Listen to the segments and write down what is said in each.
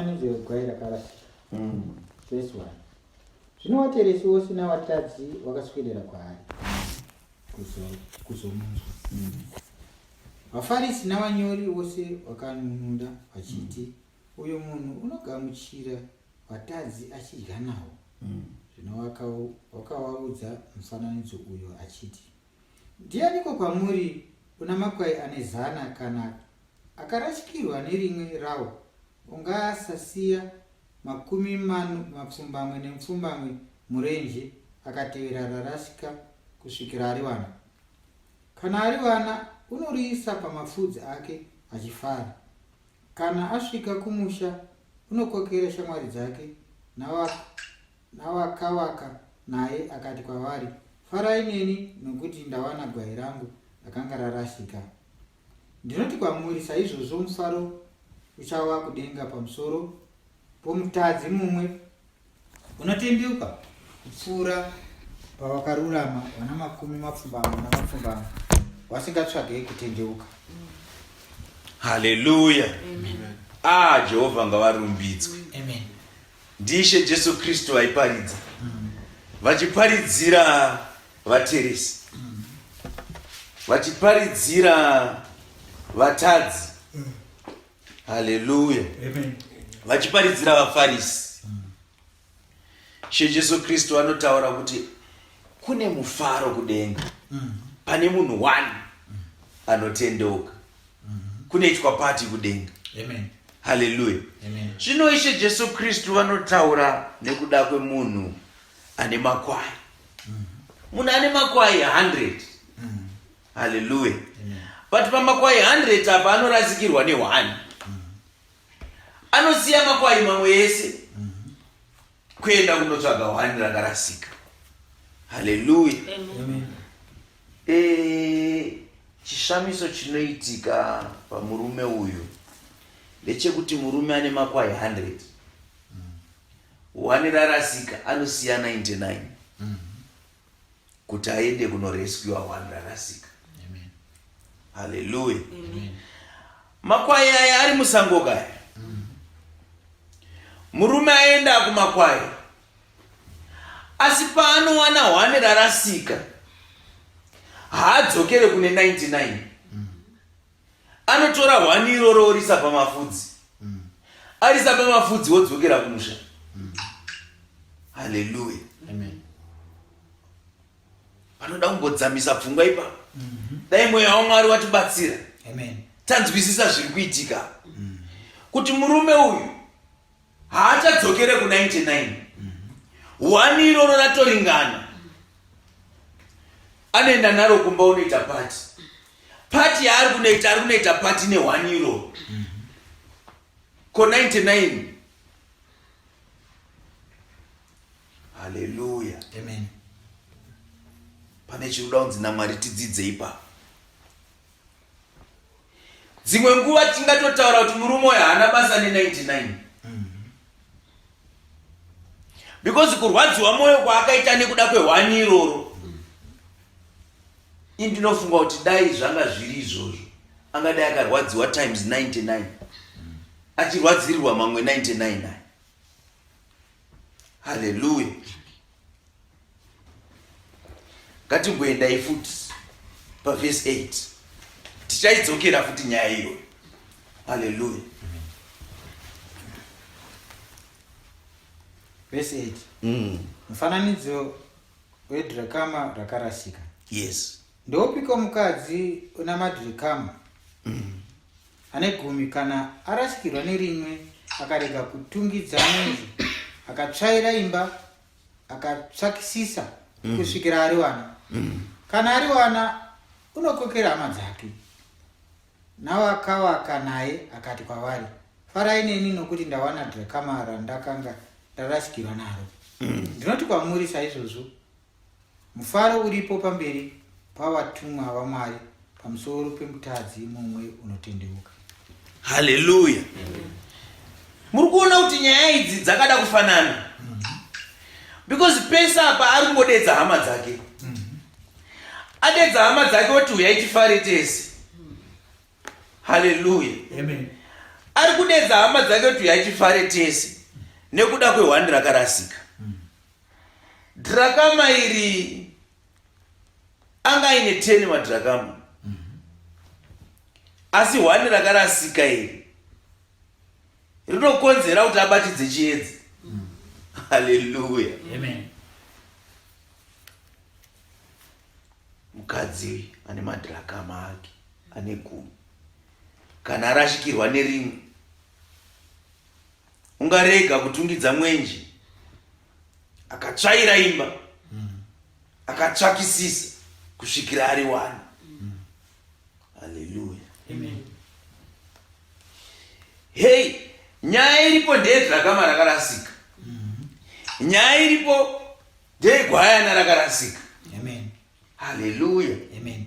Mufananidzo wegwai rakarasika. Verse 1. Zvino wateresi wose navatadzi vakaswedera kwaari kuzomunzwa. Vafarisi navanyori vose vakanunura vachiti, uyo munhu unogamuchira vatadzi achidya navo. Zvino wakavaudza mufananidzo uyo achiti, ndianiko kwamuri una makwai ane 100 kana akarashikirwa nerimwe rawo, ungasasiya 10 murenje akatevera rarasika kusvikira ari wana? Kana ari wana, unoriisa pamapfudzi ake achifara. Kana asvika kumusha, unokokera shamwari dzake navakavaka naye akati kwavari, farai neni nokuti ndawana gwai rangu rakanga rarasika. Ndinoti kwamuri, saizvozvo mufaro uchawa kudenga pamusoro pomutadzi mumwe unotendeuka kupfuura pavakarurama vana 10 vasingatsvagei kutendeuka. Haleluya. Jehovha ngavarumbidzwe. Amen. Ndishe Jesu Kristu aiparidza. Vachiparidzira vateresi. Vachiparidzira vatadzi. Haleluya. Amen. Vachiparidzira vafarisi. She Jesu Kristu anotaura kuti kune mufaro kudenga. Pane munhu 1 anotendeuka. Kunoitwa pati kudenga. Amen. Haleluya. Amen. Zvino Ishe Jesu Kristu vanotaura nekuda kwemunhu ane makwai. Munhu ane makwai 100. Haleluya. But pamakwai 100 apa anorasikirwa ne1. Anosiya makwai mamwe ese kuenda kunotsvaga 1 rakarasika. Haleluya. Amen. Chishamiso chinoitika pamurume uyu ndechekuti murume ane makwai 100. 1 rarasika, anosiya 99 kuti aende kunorescuwa 1 rarasika. Amen. Haleluya. Amen. Makwai aya ari musango kaya. Murume aenda kumakwai, asi paanowana 1 rarasika haadzokere kune 99. Anotora 1 iroro orisa pamafudzi. Arisa pamafudzi wodzokera kumusha. Haleluya. Amen. Panoda kumbodzamisa pfungwa ipa. Dai mweya waMwari watibatsira. Amen. Tanzwisisa zviri kuitika. Kuti murume uyu haachadzokere ku 99. 1 iroro ratoringana. Anoenda naro kumba unoita pati. Pati yaari kunoita pati ne1 euro. Ko 99. Haleluya. Amen. Pane chiruda kunzi naMwari tidzidze ipa. Dzimwe nguva tingatotaura kuti murume uyu haana basa ne99. Because kurwadziwa mwoyo kwaakaita nekuda kwe1 iroro. Ndinofunga kuti dai zvanga zviri izvozvo, angadai akarwadziwa times 99. Achirwadzirirwa mamwe 99. Haleluya. Ngatimboendai futi paverse 8. Tichaidzokera futi nyaya iyo. Haleluya. Verse 8. Mufananidzo wedhirakama rakarasika. Yes. Ndopiko mukadzi una madhirakama ane 10 kana arashikirwa nerimwe akarega kutungidza mwenje akatsvaira imba akatsvakisisa kusvikira ari wana. Kana ari wana, unokokera hama dzake navakavaka naye akati kwavari, farai neni nokuti ndawana dhirakama randakanga ndarashikirwa naro. Ndinoti kwamuri, saizvozvo mufaro uripo pamberi pavatumwa vaMwari pamusoro pemutadzi mumwe unotendeuka. Haleluya. Muri kuona kuti nyaya idzi dzakada kufanana. Because pesa apa ari kungodedza hama dzake. Adedza hama dzake kuti uyai tifare tese. Haleluya. Amen. ari kudedza hama dzake kuti yachifare tese nekuda kwehwani rakarasika. Dhirakama iri anga aine 10 madhirakama, asi hwani rakarasika iri rinokonzera kuti abatidze chiedza. Haleluya. Amen. Mukadzi ane madhirakama ake ane 10, kana arashikirwa nerimwe, ungarega kutungidza mwenje akatsvaira imba akatsvakisisa kusvikira ari 1. Haleluya. Amen. Hey, nyaya iripo ndeyedhirakama rakarasika. Nyaya iripo ndeyegwayana rakarasika. Amen. Haleluya. Amen.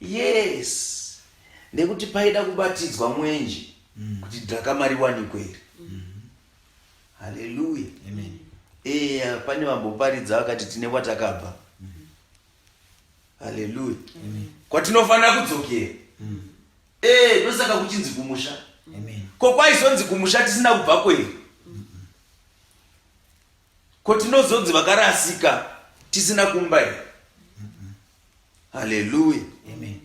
Yes. Nekuti paida kubatidzwa mwenje kuti dhirakama riwanikwe iri. Haleluya. Amen. Pane vamboparidza vakati tine kwatakabva. Haleluya. Kwatinofanira kudzokera. Ndosaka kuchinzi kumusha. Amen. Ko kwaizonzi kumusha tisina kubva kweri. Ko tinozonzi vakarasika tisina kumba ere. Haleluya. Amen.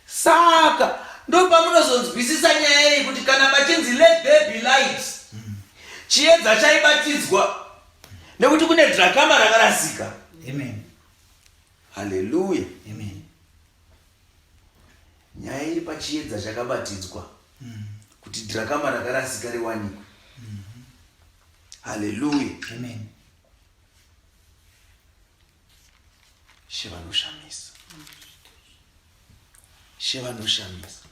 Saka ndo pamunozonzwisisa nyaya iyi kuti kana machinzi let there be light, chiedza chaibatidzwa nekuti kune dhirakama rakarasika. Amen. Haleluya. Amen. Nyaya iri pachiedza chakabatidzwa kuti dhirakama rakarasika riwanikwe. Haleluya. Amen. Shevanoshamisa. Shevanoshamisa.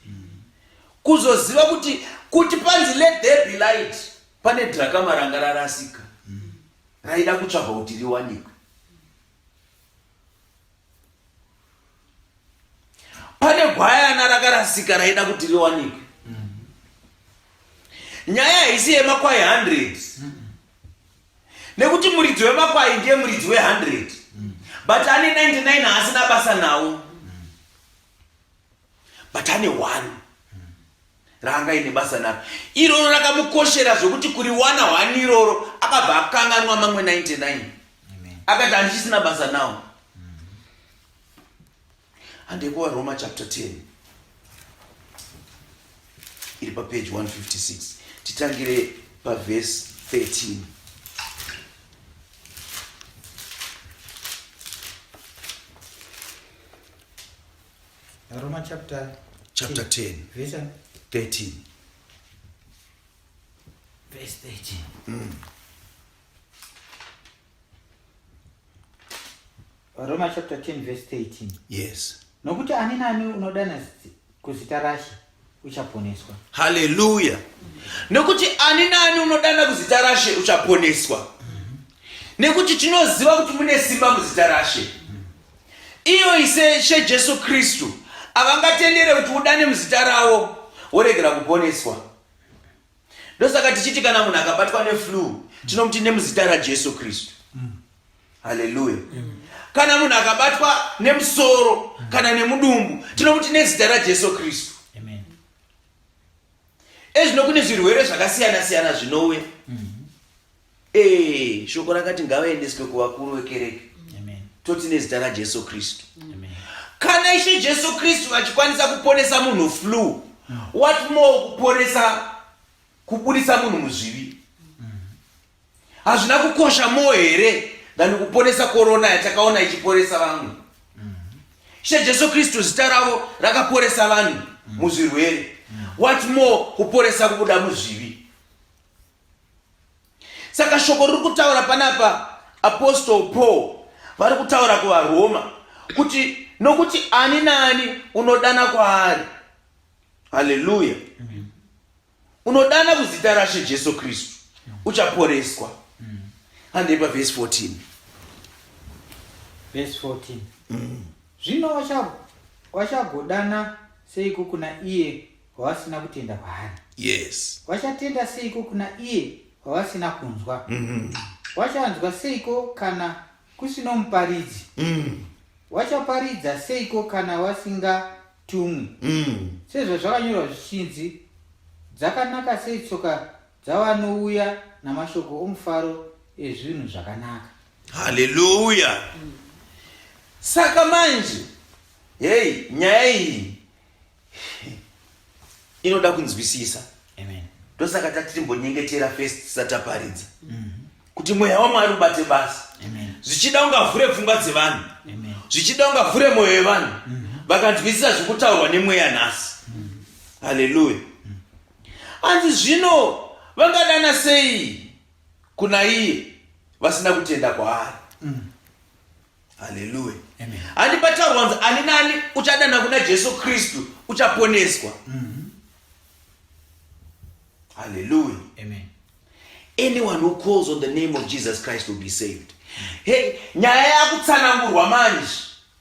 Kuzoziva kuti panzi let there be light, pane dhirakama ranga rarasika raida kutsvagwa kuti riwanikwe. Pane gwayana rakarasika raida kuti riwanikwe. Nyaya haisi yemakwai 100, nekuti muridzi wemakwai ndiye muridzi we100, but ane 99 haasina basa nawo, but ane 1 raanga ine basa naro. Iroro rakamukoshera zvokuti kuri 1 iroro akabva akanganwa mamwe 99. Akati handisina basa nawo. Handekuwa Roma chapter 10 iri pa page 156, titangire pa verse 13. Roma chapter 10 verse 13. Verse 13. Roma chapter 10 verse 13. Yes. Nokuti ani nani unodana kuzita rashe uchaponeswa. Haleluya. Nekuti ani nani unodana kuzita rashe uchaponeswa. Nekuti tinoziva kuti mune simba muzita rashe. Iyo ise Jesu Kristu avangatendere kuti udane muzita rawo woregera kuponeswa. Ndosaka tichiti kana munhu akabatwa neflu tinomuti nemuzita raJesu Kristu. Haleluya. Kana munhu akabatwa nemusoro kana nemudumbu tinomuti nezita raJesu Kristu. Amen. Ezvino kune zvirwere zvakasiyana siyana zvinouya. Shoko rakati ngavaendeswe kuvakuru vekereke. Amen. Toti nezita raJesu Kristu. Amen. Kana Ishe Jesu Kristu achikwanisa kuponesa munhu flu, what more kubudisa munhu muzvivi? Hazvina kukosha mo here than kuponesa corona yatakaona ichiporesa vanhu. Ishe Jesu Kristu zita ravo rakaporesa vanhu muzvirwere. What more kuporesa kubuda muzvivi? Saka shoko riri kutaura panapa Apostle Paul vari kutaura kuvaRoma kuti nokuti ani nani unodana kwaari. Haleluya. Unodana kuzita rashe Jesu Kristu uchaporeswa. Handeipa verse 14. Verse 14. Zvino washagodana seiko kuna iye wawasina kutenda kwaari. Yes. Washatenda seiko kuna iye wawasina kunzwa. Washanzwa seiko kana kusino muparidzi. Wachaparidza seiko kana wasingatumwi. Sezvo zvakanyorwa zvichinzi dzakanaka sei tsoka dzavanouya namashoko omufaro ezvinhu zvakanaka. Hallelujah. Saka manje, hey, nyaya iyi inoda kunzwisisa. Amen. Ndosaka tatimbonyengetera first sataparidza. Kuti mweya waMwari ubate basa. Amen. Zvichida ungavhure pfungwa dzevanhu. Amen. Zvichida ungavhure mwoyo yevanhu. Vakanzwisisa zvekutaurwa nemweya nhasi. Hallelujah. Anzi zvino vangadana sei kuna iye vasina kutenda kwaari. Hallelujah. Amen. Handi pataurwa kunzi ani nani uchadana kuna Jesu Kristu uchaponeswa. Hallelujah. Amen. Anyone who calls on the name of Jesus Christ will be saved. Hey, nyaya yakutsanangurwa manje.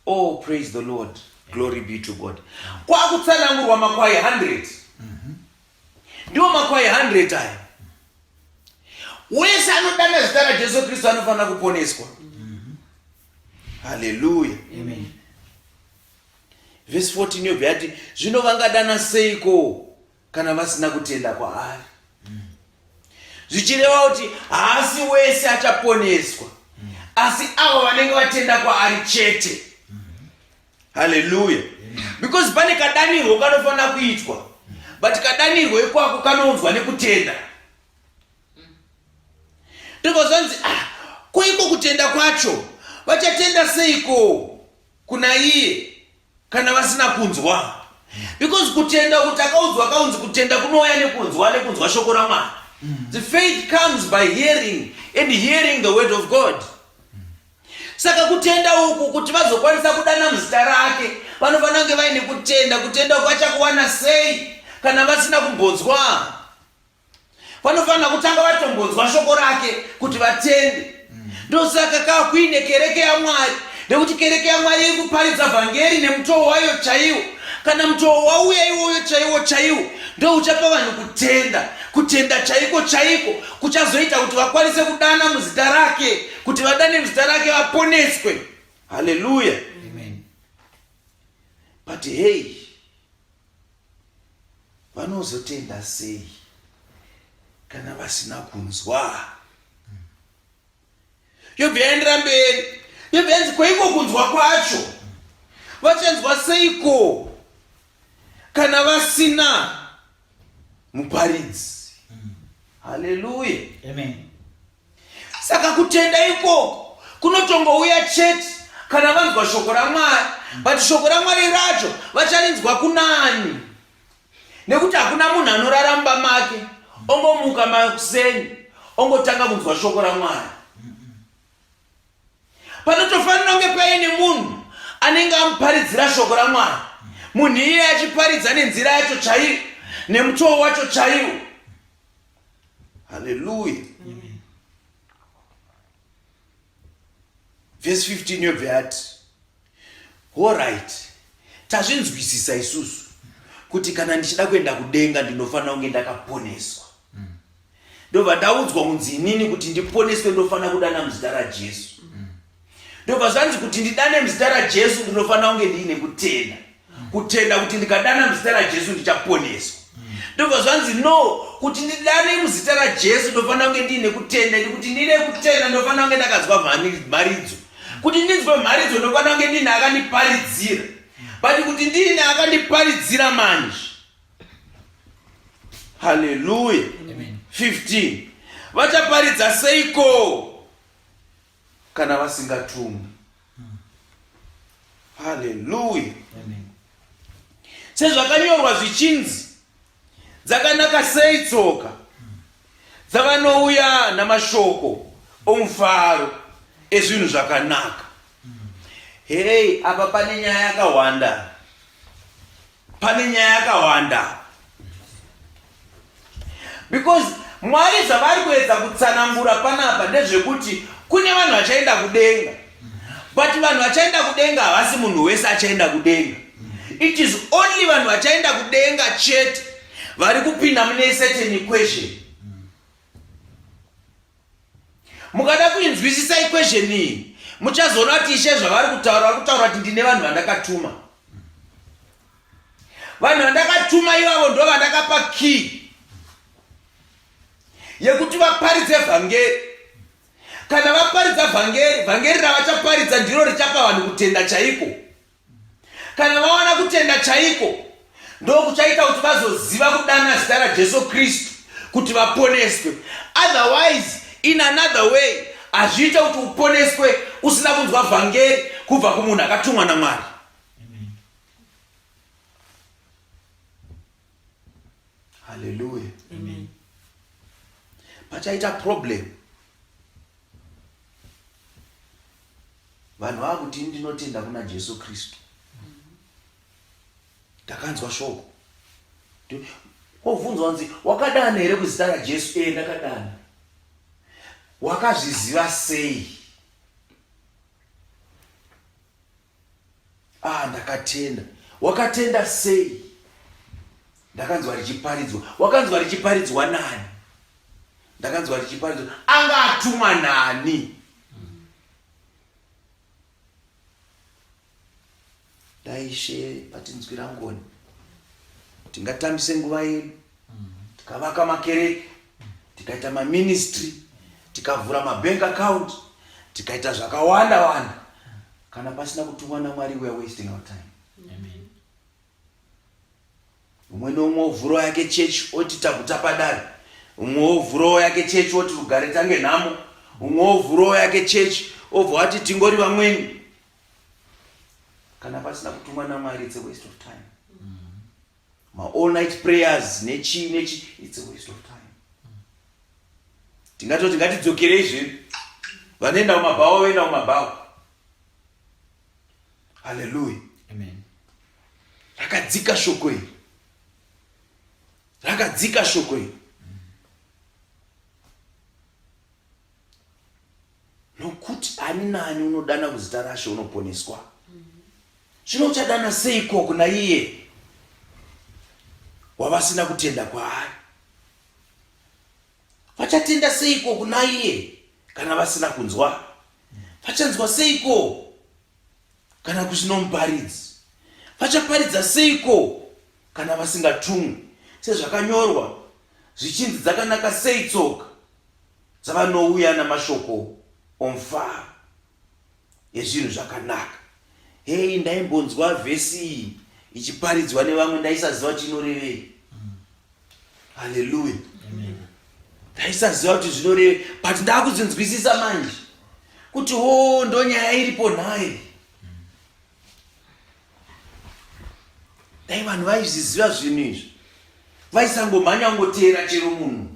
Oh, praise the Lord. Glory be to God. Kwakutsanangurwa makwai 100. Ndiwo makwai 100 aya. Wese anodana zita raJesu Kristu anofanira kuponeswa. Hallelujah. Amen. Verse 14 yobva yati zvino vangadana seiko kana vasina kutenda kwaari. Zvichireva kuti haasi wese achaponeswa, asi avo vanenge vatenda kwaari chete. Hallelujah. Because pane kadanirwo kanofanira kuitwa, but kadanirwo ikwako kanounzwa nekutenda. Ndikuzvanzi kuiko kutenda kwacho, vachatenda seiko kuna iye kana vasina kunzwa. Because kutenda kuti akaunzi kutenda kunouya nekunzwa shoko raMwari. The faith comes by hearing, and hearing the word of God. Saka kutenda uku kuti vazokwanisa kudana muzita rake vanofanira kunge vaine kutenda kwachakuwana sei kana vasina kumbonzwa. Vanofanira kutanga vatombonzwa shoko rake kuti vatende. Ndosaka kakuine kereke yaMwari, nekuti kereke yaMwari iri kuparidza vhangeri nemutoo wayo chaiwo. Kana mutoo wauya iwoyo chaiwo ndo uchapa vanhu kutenda chaiko kuchazoita kuti vakwanise kudana muzita rake, kuti vadane muzita rake vaponeswe. Hallelujah. Amen. But hey, vanozotenda sei kana vasina kunzwa? Yobva yaendera mberi, yobva yanzi kwaiko kunzwa kwacho, vachanzwa seiko kana vasina muparidzi. Hallelujah. Amen. Saka kutenda ikoko kunotongouya chete kana vanzwa shoko raMwari, but shoko raMwari racho vacharinzwa kunani, nekuti hakuna munhu anorara mumba make ongomuka makuseni ongotanga kunzwa shoko raMwari. Panotofanira kunge paine munhu anenge amuparidzira shoko raMwari, munhu iye achiparidza nenzira yacho chaiyo nemutoo wacho chaiwo. Hallelujah. Verse 15 yobva yati all right, tazvinzwisisa isusu kuti kana ndichida kuenda kudenga ndinofanira kunge ndakaponeswa. Ndobva ndaudzwa kunzi inini kuti ndiponeswe ndofanira kudana muzita raJesu. Ndobva zvanzi kuti ndidane muzita raJesu ndinofanira kunge ndiine kutenda kuti ndikadana muzita raJesu ndichaponeswa. Ndobva zvanzi no, kuti ndidane muzita raJesu ndofanira kunge ndiine kutenda, kuti ndiine kutenda ndofanira kunge ndakazwa mharidzo, kuti ndinzwe mharidzo ndofanira kunge ndiine akandiparidzira, but kuti ndiine akandiparidzira manje. Hallelujah. Amen. 15 vachaparidza seiko kana vasingatumwi. Hallelujah. Amen. Sezvakanyorwa zvichinzi dzakanaka sei tsoka dzavanouya namashoko omufaro ezvinhu zvakanaka. Hey, apa pane nyaya yakawanda. Because Mwari zvavari kuedza kutsanangura panapa ndezvekuti kune vanhu vachaenda kudenga, but vanhu vachaenda kudenga havasi munhu wese achaenda kudenga. It is only vanhu vachaenda kudenga chete vari kupinda mune certain equation. Mukada kuinzwisisa equation iyi muchazoona kuti Ishe zvavari kutaura kuti ndine vanhu vandakatuma. Vanhu vandakatuma ivavo ndo vandakapa key yekuti vaparidze vhangeri. Kana vaparidza vhangeri ravachaparidza ndiro richapa vanhu kutenda chaiko. Kana vawana kutenda chaiko, ndokuchaita kuti vazoziva kudana zita raJesu Kristu kuti vaponeswe. Otherwise, in another way, azviita kuti uponeswe usina kunzwa vhangeri kubva kumunhu akatumwa naMwari. Hallelujah. Amen. Pachaita problem. Vanhu vakuti ndinotenda kuna Jesu Kristu. Ndakanzwa shoko. Wobvunzwa kunzi wakadana here kuzita raJesu? Ndakadana. Wakazviziva sei? Ndakatenda. Wakatenda sei? Ndakanzwa richiparidzwa. Wakanzwa richiparidzwa nani? Ndakanzwa richiparidzwa. Anga atumwa nani? Daishe patinzwira ngoni. Tingatambise nguva yedu. Tikavaka makereke. Tikaita maministry. Tikavhura mabank account. Tikaita zvakawanda wanda. Kana pasina kutumwa naMwari, we are wasting our time. Amen. Umwe nomwe ovhurawo yake chechi oti taguta padare. Umwe ovhurawo yake chechi oti rugare tange nhamo. Umwe ovhurawo yake chechi obva ati tingori vamweni. Kana pasina kutumwa naMwari, it's a waste of time. My all night prayers nechi it's a waste of time. Tingatoti ngatidzokerei zvino. Vanoenda kumabhawa voenda kumabhawa. Hallelujah. Amen. Rakadzika shoko iri. Rakadzika shoko iri. Nokuti ani nani unodana kuzita raShe unoponeswa. Zvino uchadana seiko kuna iye wavasina kutenda kwaari? Vachatenda seiko kuna iye kana vasina kunzwa? Vachanzwa seiko kana kusina muparidzi? Vachaparidza seiko kana vasingatumwi? Sezvakanyorwa zvichinzi dzakanaka sei tsoka dzavanouya namashoko omufaro ezvinhu zvakanaka. Hei, ndaimbonzwa vhesi iyi ichiparidzwa nevamwe ndaisaziva kuti inorevei. Hallelujah. Ndaisaziva kuti zvinorevei, but ndakuzvinzwisisa manje kuti ndo nyaya iripo nhaye. Dai vanhu vaizviziva zvinhu izvi, vaisangomhanya ngoteera chero munhu.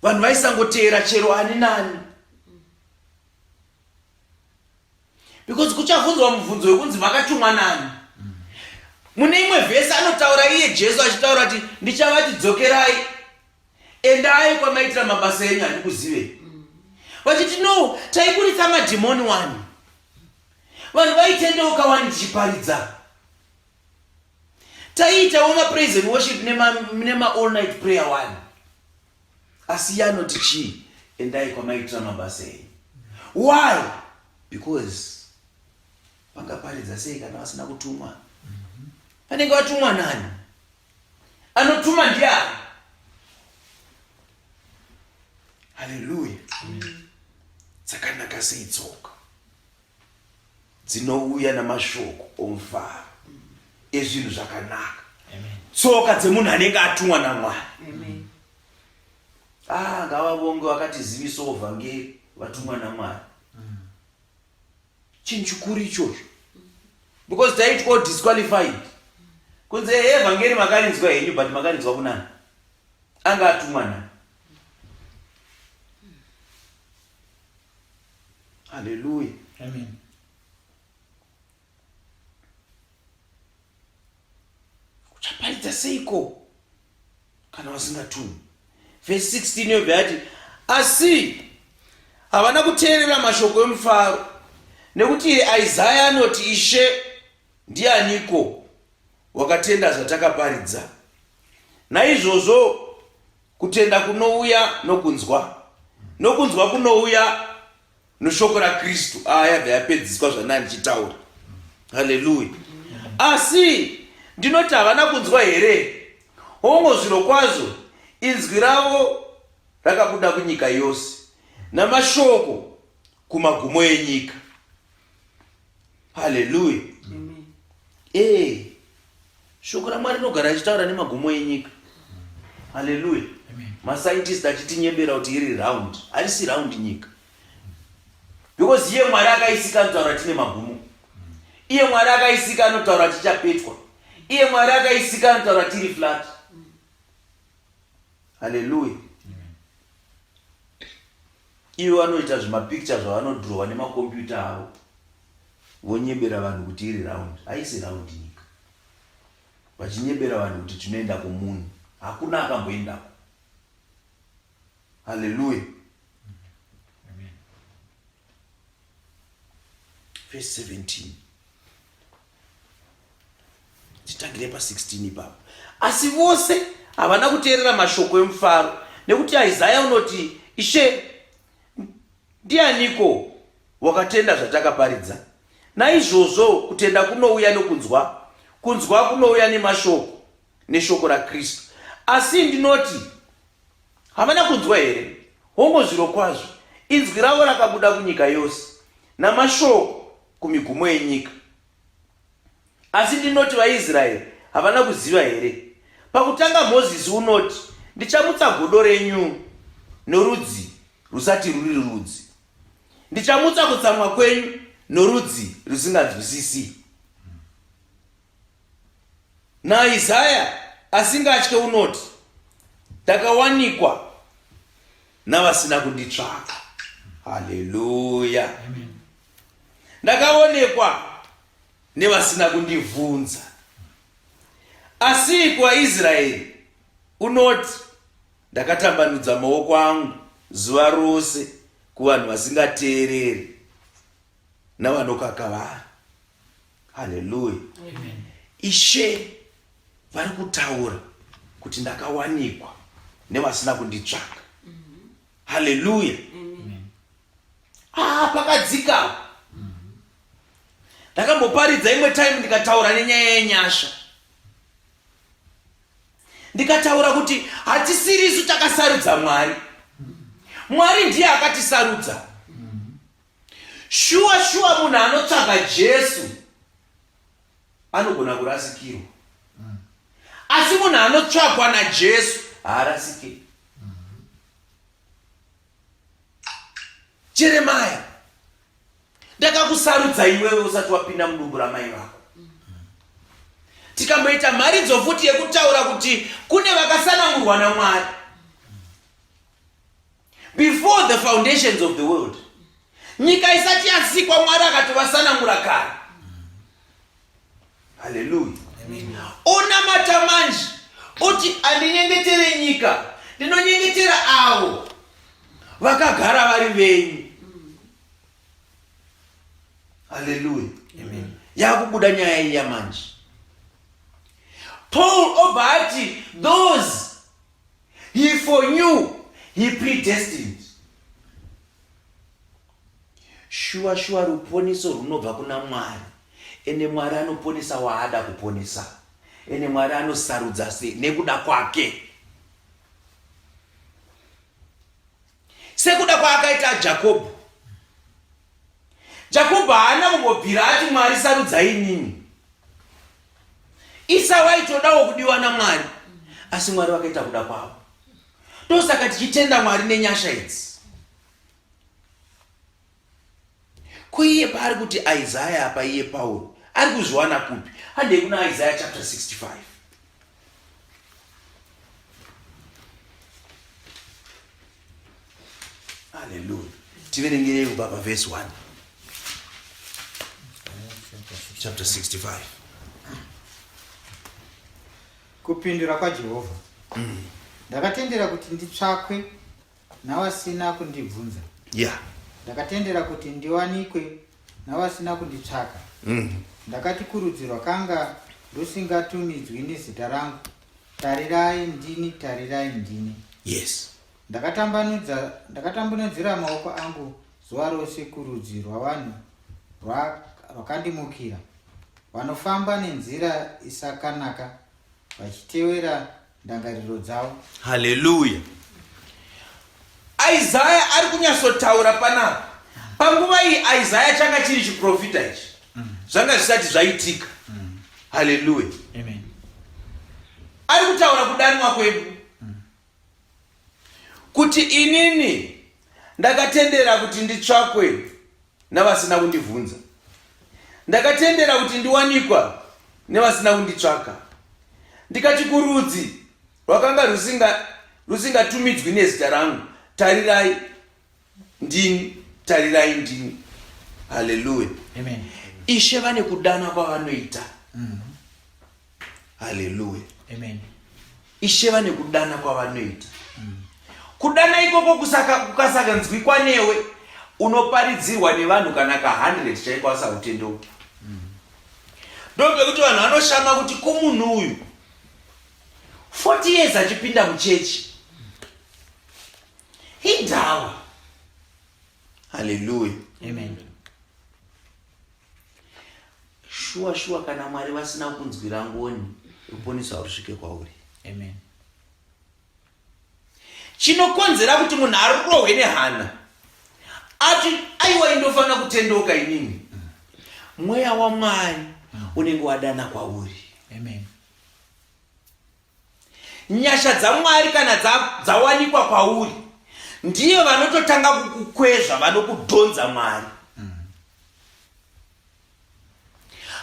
Vanhu vaisangoteera chero ani nani. Because kuchabvunzwa mubvunzo wekunzi vakatumwa nani. Mune imwe vhesi anotaura iye Jesu achitaura kuti ndichavati dzokerai, endai kwamaitira mabasa enyu handikuzivei. Vachiti no, taikuritsa madhimoni wani. Vanhu vaitendeuka wani tichiparidza. Taiitawo mapraise and worship nema all night prayer wani. Asi yanoti chii? Endai kwamaitira mabasa enyu. Why? Because vangaparidza sei kana vasina kutumwa? Vanenge vatumwa nani? Anotuma ndiani? Hallelujah. Dzakanaka sei tsoka dzinouya namashoko omufaro ezvinhu zvakanaka. Tsoka dzemunhu anenge atumwa naMwari. Ngavavonge vakatizivisawo vhangeri vatumwa naMwari. Chinhu chikuru ichocho. Because taitwa disqualified. Kunze evhangeri makarinzwa henyu but makarinzwa kunani? Anga atumwa nani? Hallelujah. Amen. Kuchaparidza seiko kana vasingatumwi? Verse 16 yobva yati, asi havana kuteerera mashoko emufaro, nekuti Isaya anoti, Ishe ndianiko wakatenda zvatakaparidza? Naizvozvo kutenda kunouya nokunzwa, nokunzwa kunouya noshoko raKristu. Yabva yapedziswa zvanani chitaura. Hallelujah. Asi ndinoti havana kunzwa here? Hongo zviro kwazvo inzwi ravo rakabuda kunyika yose, namashoko kumagumo enyika. Haleluya. Shoko raMwari rinogara richitaura nemagumo enyika. Haleluya. Mascientists achitinyembera kuti iri round, harisi round nyika. Because iye Mwari akaisika anotaura tine magumo. Iye Mwari akaisika anotaura tichapetwa. Iye Mwari akaisika anotaura tiri flat. Haleluya. Ivo vanoita zvimapicture zvavanodhrowa nemakombiyuta avo, vonyembera vanhu kuti iri round. Haisi round nyika. Vachinyembera vanhu kuti tinoenda kumunhu. Hakuna akamboendako. Haleluya. Verse 17. Titangire pa16 ipapo. Asi vose havana kuteerera mashoko emufaro, nekuti Isaya unoti, Ishe, ndianiko wakatenda zvatakaparidza? Naizvozvo kutenda kunouya nokunzwa, kunzwa kunouya nemashoko, neshoko raKristu. Asi ndinoti, havana kunzwa here? Hongo zviro kwazvo, inzwi ravo rakabuda kunyika yose, namashoko kumigumo enyika. Asi ndinoti vaIsraeri havana kuziva here? Pakutanga Mozisi unoti, ndichamutsa godo renyu norudzi rusati ruri rudzi. Ndichamutsa kutsamwa kwenyu norudzi rusinganzwisisi. NaIsaya asingatye unoti, ndakawanikwa navasina kunditsvaka. Haleluya. Ndakaonekwa nevasina kundibvunza. Asi kwaIsraeri unoti, ndakatambanudza maoko angu zuva rose kuvanhu vasingateereri navanokakavara. Haleluya. Ishe vari kutaura kuti ndakawanikwa nevasina kunditsvaka. Haleluya. Pakadzika. Ndakamboparidza imwe time ndikataura nenyaya yenyasha. Ndikataura kuti hatisiri isu takasarudza Mwari. Mwari ndiye akatisarudza. Shuwa munhu anotsvaga Jesu anogona kurasikirwa. Asi munhu anotsvagwa naJesu haarasiki. Jeremia, ndakakusarudza iwewe usati wapinda mudumbu ramai vako. Tikamboita mharidzo futi yekutaura kuti kune vakasanangurwa naMwari. Before the foundations of the world, nyika isati yasikwa Mwari akati vasanangura kare. Haleluya. Ona matamanji oti andinyengetere nyika, ndinonyengetera avo vakagara vari venyu. Haleluya. Yakubuda nyaya iyi yamanje. Paul obati, those he foreknew, he predestined. Shuwa ruponiso runobva kuna Mwari. Ene Mwari anoponesa waada kuponesa. Ene Mwari anosarudza nekuda kwake. Sekuda kwaakaita Jacob. Jacob haana kungobvira ati Mwari sarudzai inini. Isa waitodawo kudiwa naMwari, asi Mwari wakaita kuda kwavo. Ndosaka tichitenda Mwari nenyasha idzi. Kuiye paari kuti Isaiah apa iye Paul ari kuzviwana kupi? Handei kuna Isaiah chapter 65. Hallelujah. Tiverengere kubva paverse 1. Chapter 65. Kupindura kwaJehovha. Ndakatendera kuti nditsvakwe navasina kundibvunza. Yeah. Ndakatendera kuti ndiwanikwe navasina kunditsvaka. Ndakati kurudzi rwakanga rusingatumidzwi nezita rangu, tarirai ndini. Yes. Ndakatambanudzira maoko angu zuva rose kurudzi rwavanhu rwakandimukira, vanofamba nenzira isakanaka, vachitevera ndangariro dzavo. Haleluya. Isaiah ari kunyatsotaura panapa. Panguva iyi Isaiah changa chiri chiprofita ichi. Zvanga zvisati zvaitika. Haleluya. Amen. Ari kutaura kudanwa kwedu. Kuti inini ndakatendera kuti nditsvakwe navasina kundibvunza. Ndakatendera kuti ndiwanikwa nevasina kunditsvaka. Ndikati kurudzi rwakanga rusingatumidzwi nezita rangu, tarirai ndini, tarirai ndini. Haleluya. Amen. Ishe vane kudana kwavanoita. Haleluya. Amen. Ishe vane kudana kwavanoita. Kudana ikoko kukasakanzwikwa newe, unoparidzirwa nevanhu kana ka100 chaiko vasakutendeuka. Ndobve kuti vanhu vanoshama kuti kumunhu uyu 40 years achipinda muchechi indawa. Haleluya. Amen. Shuwa kana Mwari vasina kunzwira ngoni, ruponeso rusvike kwauri. Amen. Chinokonzera kuti munhu arohwe nehana ati aiwa indofanira kutendeuka inini, mweya waMwari unenge wadana kwauri. Amen. Nyasha dzaMwari kana dzawanikwa kwauri, ndiyo vanototanga kukukwezva, vanokudhonza Mwari.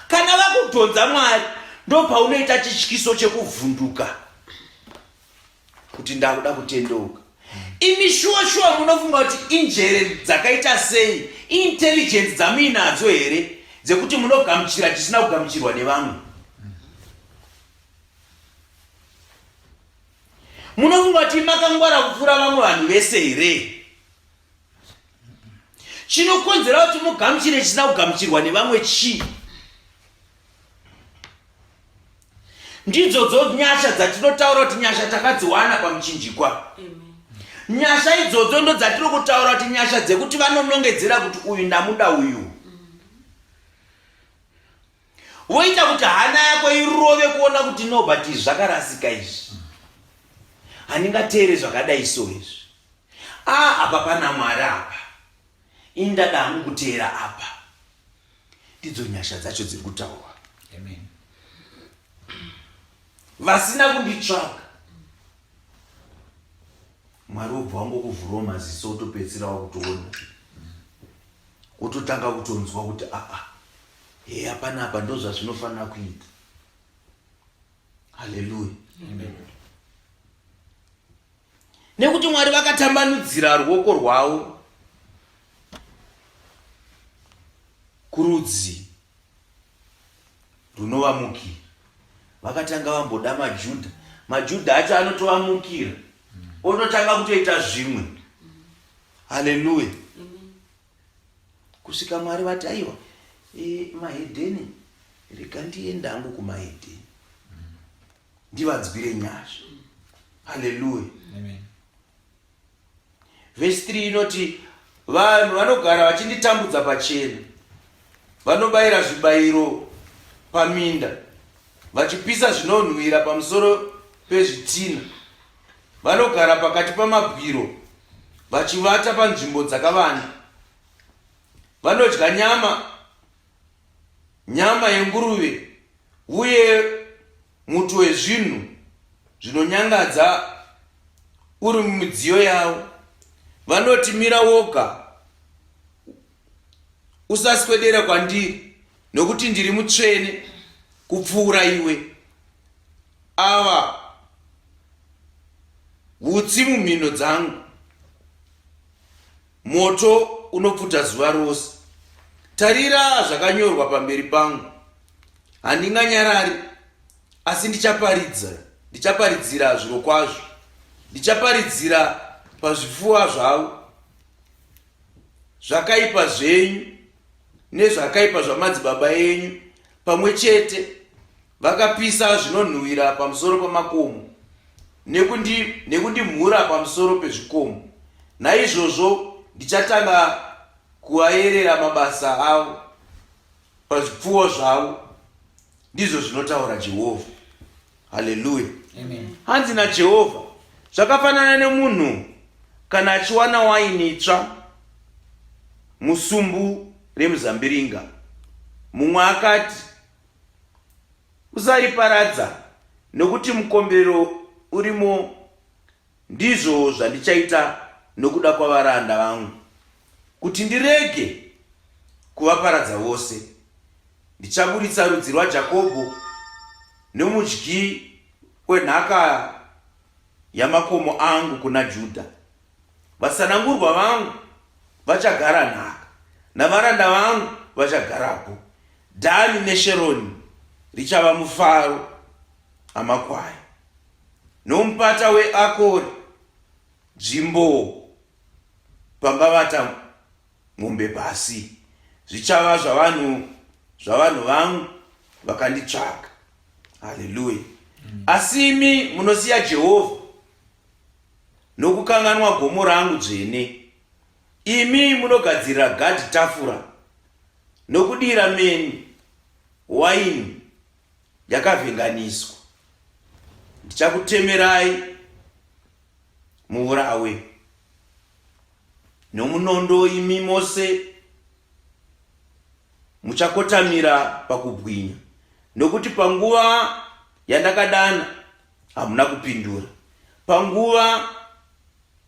Kana vakudhonza Mwari, ndo paunoita chityiso chekuvhunduka kuti ndakuda kutendeuka. Imi shuwa munofunga kuti injere dzakaita sei, intelligence dzamuinadzo here dzekuti munogamuchira chisina kugamuchirwa nevamwe. Munofunga kuti makangwara kupfuura vamwe vanhu vese here. Chinokonzera kuti mugamuchire chisina kugamuchirwa nevamwe chii? Ndidzodzo nyasha dzatinotaura kuti nyasha takadziwana pamuchinjikwa. Nyasha idzodzo ndo dzatiri kutaura kuti nyasha dzekuti vanonongedzera kuti uyu ndamuda uyu. Woita kuti hana yako irove kuona kuti no, but zvakarasika izvi, handingateere zvakadai so izvi. Apa pana Mwari apa, indada hangu kuteera apa. Ndidzo nyasha dzacho dziri kutaura. Amen. Vasina kunditsvaka, Mwari wobva wangokuvhurawo maziso, utopedzisira wakutoona, utotanga kutonzwa kuti hapana apa ndo zvazvinofanira kuita. Haleluya. Amen. Nekuti Mwari vakatambanudzira ruoko rwavo kurudzi runovamukira. Vakatanga vamboda Majudha acho anotovamukira, ototanga kutoita zvimwe. Haleluya. Kusvika Mwari vati aiwa, mahedheni, rega ndiende hangu kumahedheni ndivanzwire nyasha. Haleluya. Amen. Vhesi 3 inoti vanhu vanogara vachinditambudza pachena, vanobayira zvibayiro paminda, vachipisa zvinonhuhwira pamusoro pezvitina, vanogara pakati pamabwiro, vachivata panzvimbo dzakavanda, vanodya nyama yenguruve uye muto wezvinhu zvinonyangadza uri mumidziyo yavo. Vanoti mira woga, usaswedera kwandiri, nokuti ndiri mutsvene kupfuura iwe. Ava hutsi mumhino dzangu, moto unopfuta zuva rose. Tarira zvakanyorwa pamberi pangu, handinganyarari, asi ndichaparidzira zviro kwazvo. Ndichaparidzira pazvipfuwa zvavo, zvakaipa zvenyu nezvakaipa zvamadzibaba enyu pamwe chete. Vakapisa zvinonhuhwira pamusoro pamakomo, nekundimhura pamusoro pezvikomo. Naizvozvo ndichatanga kuvaerera mabasa avo pazvipfuwo zvavo, ndizvo zvinotaura Jehovha. Haleluya. Amen. Hanzi naJehovha, zvakafanana nemunhu kana achiwana waini itsva musumbu remuzambiringa. Mumwe akati, usariparadza nokuti mukombero urimo. Ndizvo zvandichaita nokuda kwavaranda vangu, kuti ndirege kuvaparadza vose. Ndichaburitsa rudzi rwaJakobho nomudyi wenhaka yamakomo angu kuna Judha. Vasanangurwa vangu vachagara nhaka, navaranda vangu vachagarapo. Dhani neSheroni richava mufaro amakwai, nomupata weAkori nzvimbo pangavata mombe pasi. Zvichava zvavanhu vangu vakanditsvaka. Haleluya. Asi imi munosiya Jehovha nokukanganwa gomo rangu dzvene. Imi munogadzirira Gadhi tafura nokudira meni waini yakavhenganiswa. Ndichakutemerai muurawe nomunondo. Imi mose muchakotamira pakubwinya, nokuti panguva yandakadana hamuna kupindura, panguva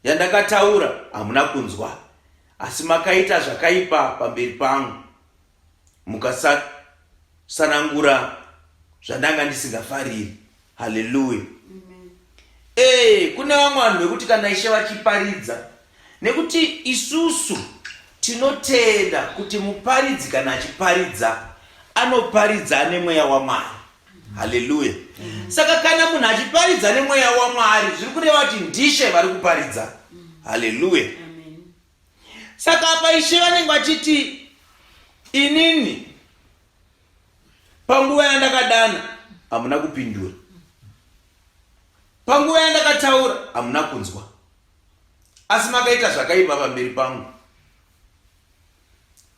yandakataura hamuna kunzwa. Asi makaita zvakaipa pamberi pangu, mukasanangura zvandanga ndisingafariri. Haleluya. Kune vamwe vanhu vekuti kana Ishe vachiparidza, nekuti isusu tinotenda kuti muparidzi kana achiparidza anoparidza nemweya waMwari. Haleluya. Saka kana munhu achiparidza nemweya waMwari, zviri kureva kuti ndishe vari kuparidza. Haleluya. Saka apa Ishe vanenge vachiti, inini panguva yandakadana hamuna kupindura, panguva yandakataura hamuna kunzwa, asi makaita zvakaipa pamberi pangu,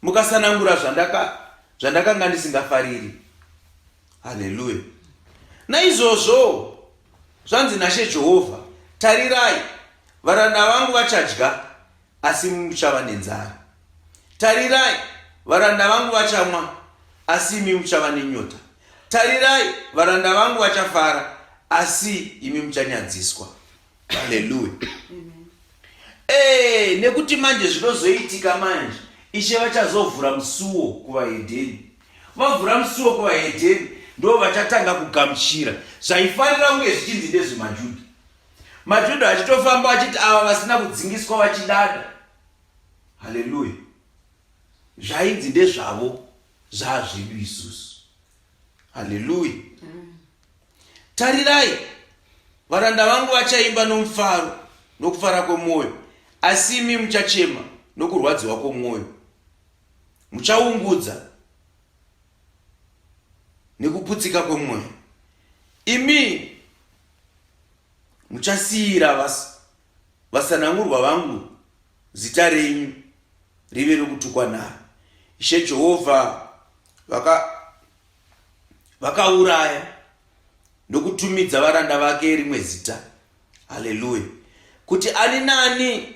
mukasanangura zvandakanga ndisingafariri. Haleluya. Naizvozvo zvanzi naShe Jehovha, tarirai, varanda vangu vachadya asi muchava nenzara. Tarirai, varanda vangu vachamwa asi imi muchava nenyota. Tarirai, varanda vangu vachafara asi imi muchanyadziswa. Haleluya. Nekuti manje zvinozoitika manje, Ishe vachazovhura musuo kuvahedheni. Vavhura musuo kuvahedheni, ndo vachatanga kugamuchira zvaifanira kunge zvichinzi ndezvemaJudha. MaJudha achitofamba achiti ava vasina kudzingiswa vachidada. Haleluya. Zvainzi ndezvavo zvazvedu isusu. Haleluya. Tarirai, varanda vangu vachaimba nomufaro nokufara kwemwoyo, asi imi muchachema nokurwadziwa kwomwoyo. Muchaungudza nekuputsika kwemwoyo. Imi muchasiyira vasanangurwa vangu zita renyu rive rokutukwa naro. Ishe Jehovha vakauraya nokutumidza varanda vake rimwe zita. Haleluya. Kuti ani nani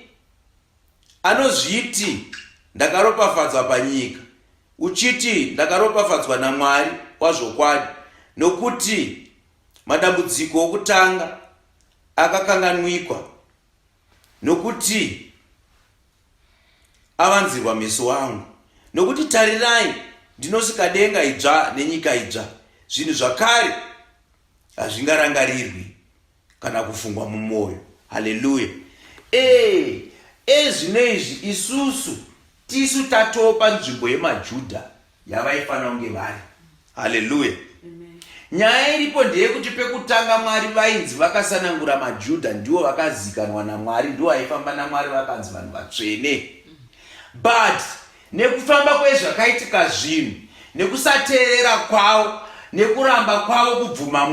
anozviti ndakaropafadzwa panyika, uchiti ndakaropafadzwa naMwari wazvokwadi, nokuti madambudziko okutanga akakanganwikwa, nokuti avanzirwa meso angu. Nokuti tarirai, ndinosika denga idzva nenyika idzva, zvinhu zvakare hazvingarangarirwi kana kufungwa mumwoyo. Haleluya. Zvino izvi isusu tisu tatopa nzvimbo yemaJudha yavaifanira kunge vari. Haleluya. Nyaya iripo ndeyekuti pekutanga Mwari vainzi vakasanangura maJudha ndiwo vakazikanwa naMwari, ndiwo vaifamba naMwari vakanzi vanhu vatsvene. But nekufamba kwezvakaitika zvinhu, nekusateerera kwavo, nekuramba kwavo kubvuma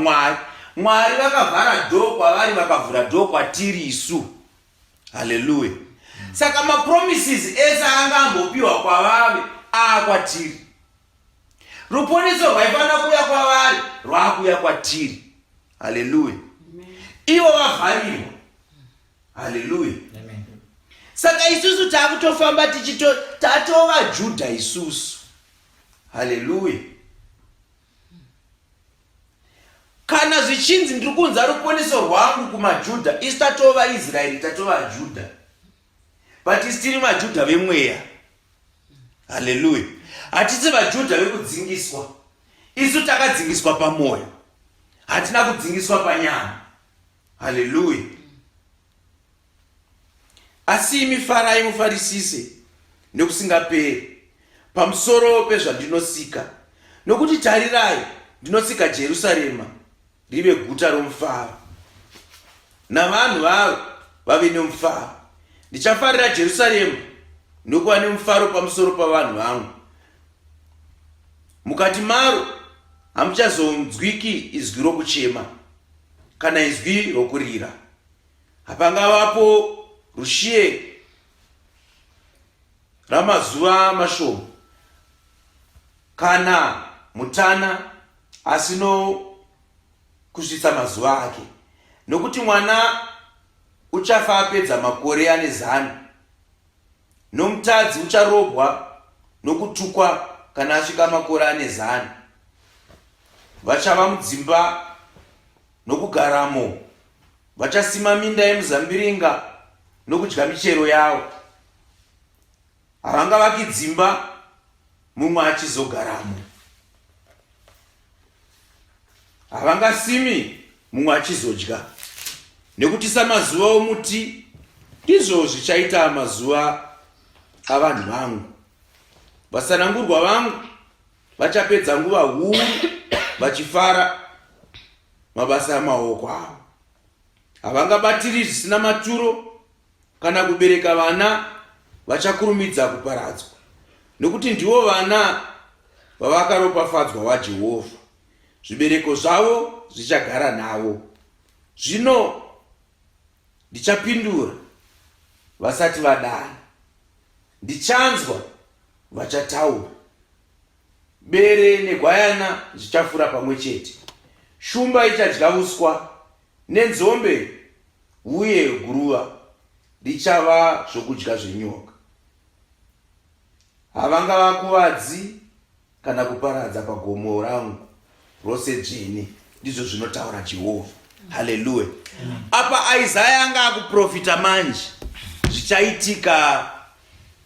Mwari vakavhara dhoo kwavari, vakavhura dhoo kwatiri isu. Haleluya. Saka mapromises ese angambopiwa kwavave kwatiri. Ruponeso rwaifanira kuuya kwavari rwakuuya kwatiri. Haleluya. ivo vavharirwa. Haleluya. Saka isusu takutofamba tatova Judha isusu. Haleluya. Kana zvichinzi ndiri kunza ruponeso rwangu kumaJudha, isu tatova Israeri, tatova Judha. But isi tiri maJudha vemweya. Haleluya. Hatisi vaJudha vekudzingiswa. Isu takadzingiswa pamwoyo. Hatina kudzingiswa panyama. Haleluya. Asi imi farai mufarisise nekusingaperi pamusoro pezvandinosika, nokuti tarirai, ndinosika Jerusarema rive guta romufaro, navanhu varo vave nomufaro. Ndichafarira Jerusarema nokuva nemufaro pamusoro pavanhu vangu. Mukati maro hamuchazonzwiki izwi rokuchema kana izwi rokurira. Hapangavapo rushiye ramazuva mashoma kana mutana asino kusvitsa mazuva ake, nokuti mwana uchafa apedza makore ane 100, nomutadzi ucharobwa nokutukwa kana asvika makore ane 100. Vachava mudzimba nokugaramo, vachasima minda yemuzambiringa nokudya michero yavo. Havangavaki dzimba mumwe achizogaramo, havangasimi mumwe achizodya, nekuti samazuva omuti izvo zvichaita mazuva avanhu vangu. Vasanangurwa vangu vachapedza nguva huru vachifara mabasa amaoko avo. Havangabatiri zvisina maturo, kana kubereka vana vachakurumidza kuparadzwa, nokuti ndivo vana vavakaropafadzwa waJehovha. Zvibereko zvavo zvichagara navo. Zvino ndichapindura vasati vadana, ndichanzwa vachataura. Bere negwayana zvichafura pamwe chete, shumba ichadya uswa, nenzombe uye guruva richava zvokudya zvenyoka. Havangavakuvadzi kana kuparadza pagomo rangu rose dzvene, ndizvo zvinotaura Jehovha. Haleluya. Apa Isaya anga akuprofita manje zvichaitika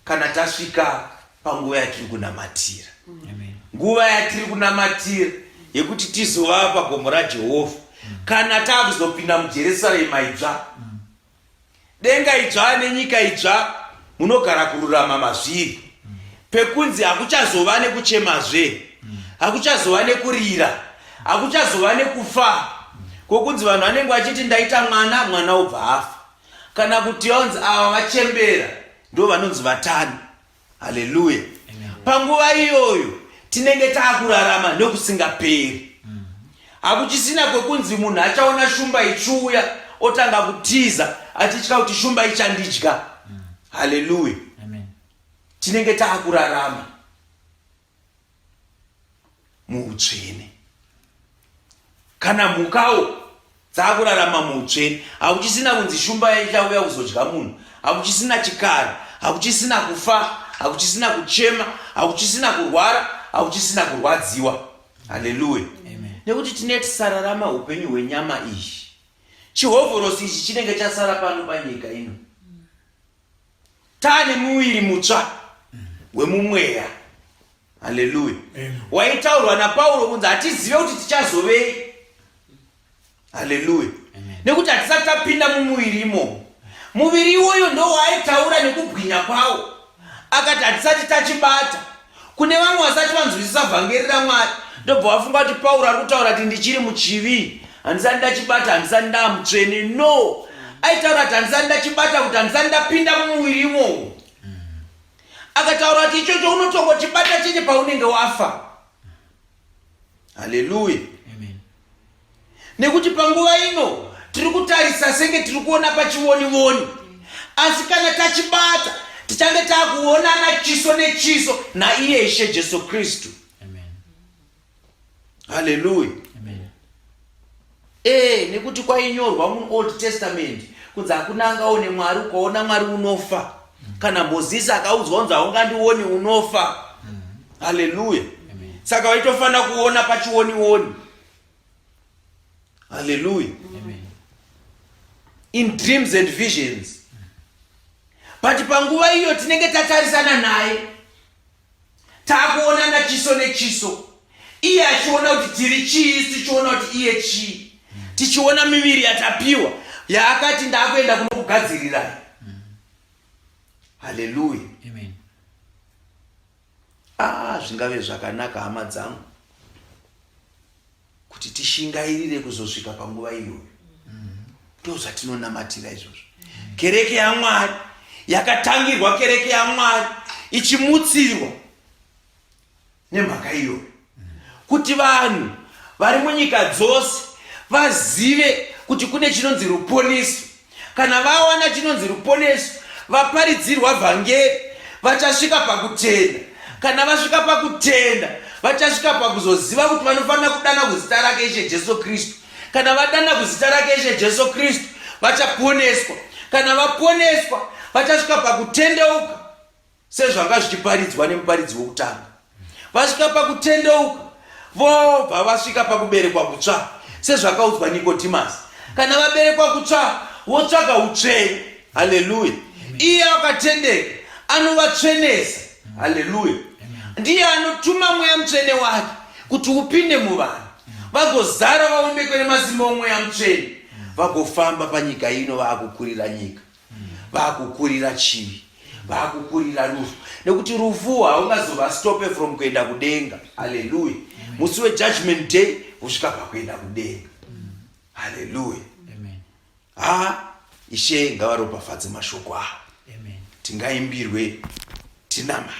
kana tasvika panguva yatiri kunamatira. Nguva yatiri kunamatira yekuti tizova pagomo raJehovha, kana takuzopinda muJerusarema idzva, denga idzva nenyika idzva, munogara kururama mazviri. Pekunzi hakuchazova nekuchemazve, hakuchazova nekurira, hakuchazova nekufa. Kokunzi vanhu vanenge vachiti ndaita mwana, mwana obva afa. Kana kuti onzi ava vachembera ndo vanonzi vatano. Haleluya. Panguva iyoyo tinenge taakurarama nokusingaperi. Hakuchisina kwekunzi munhu achaona shumba ichiuya otanga kutiza achitya kuti shumba ichandidya. Haleluya. Tinenge taakurarama muutsvene. Kana mhukawo dzakurarama muutsvene, hakuchisina kunzi shumba ichauya kuzodya munhu, hakuchisina chikara, hakuchisina kufa, hakuchisina kuchema, hakuchisina kurwara, hakuchisina kurwadziwa. Haleluya. Nekuti tine tisararama upenyu hwenyama izhi. Chihovhorosi ichi chinenge chasara pano panyika ino. Tane muviri mutsva wemumweya. Haleluya. Waitaurwa naPauro kunzi hatizive kuti tichazovei. Haleluya. Nekuti hatisati tapinda mumuviri imomo. Muviri iwoyo ndo waaitaura nekubwinya kwawo. Akati hatisati tachibata. Kune vamwe vasati vanzwisisa vhangeri raMwari, ndobva vafunga kuti Pauro ari kutaura kuti ndichiri muchivi, handisati ndachibata, handisati ndamutsvene. No, aitaura kuti handisati ndachibata kuti handisati ndapinda mumuviri imomo. Akataura kuti ichocho unotongochibata cheche paunenge wafa. Haleluya. Nekuti panguva ino tiri kutarisa senge tiri kuona pachiwoni-woni, asi kana tachibata tichange taakuonana chiso nechiso naiye Ishe Jesu Kristu. Haleluya. nekuti kwainyorwa muOld Testament kunzi hakuna angaone Mwari, ukaona Mwari unofa. Kana Mozisi akaudzwa kunzi haungandioni unofa. Haleluya. Saka waitofana kuona pachioni. Haleluya. In dreams and visions. But panguva iyo tinenge tatarisana naye, takuonana chiso nechiso, iye achiona kuti tiri chii, tichiona kuti iye chii, tichiona miviri yatapiwa yaakati ndakuenda kunokugadzirirai. Haleluya. Zvingave zvakanaka hama dzangu kuti tishingairire kuzosvika panguva iyoyo. Ndozvatinonamatira izvozvo. Kereke yaMwari yakatangirwa, kereke yaMwari ichimutsirwa nemhaka iyoyo, kuti vanhu vari munyika dzose vazive kuti kune chinonzi ruponeso. Kana vawana chinonzi ruponeso, vaparidzirwa vhangeri, vachasvika pakutenda. Kana vasvika pakutenda, vachasvika pakuzoziva kuti vanofanira kudana kuzita rake Ishe Jesu Kristu. Kana vadana kuzita rake Ishe Jesu Kristu, vachaponeswa. Kana vaponeswa, vachasvika pakutendeuka, sezvanga zvichiparidzwa nemuparidzi wokutanga. Vasvika pakutendeuka, vobva vasvika pakuberekwa kutsva, sezvakaudzwa Nikodimasi. Kana vaberekwa kutsva, votsvaga utsvene. Haleluya. Iye akatendeka anovatsvenesa. Haleluya. Ndiye anotuma Mweya Mutsvene wake kuti upinde muvanhu, vagozara vaumbekwe nemazimba oMweya Mutsvene, vagofamba panyika ino, vaakukurira nyika, vaakukurira chivi, vaakukurira rufu, nekuti rufu haungazovastope from kuenda kudenga. Haleluya. Musi weJudgment Day usvika pakuenda kudenga. Haleluya. Ishe ngavaropafadze mashoko avo. Tingaimbirwe tinamata.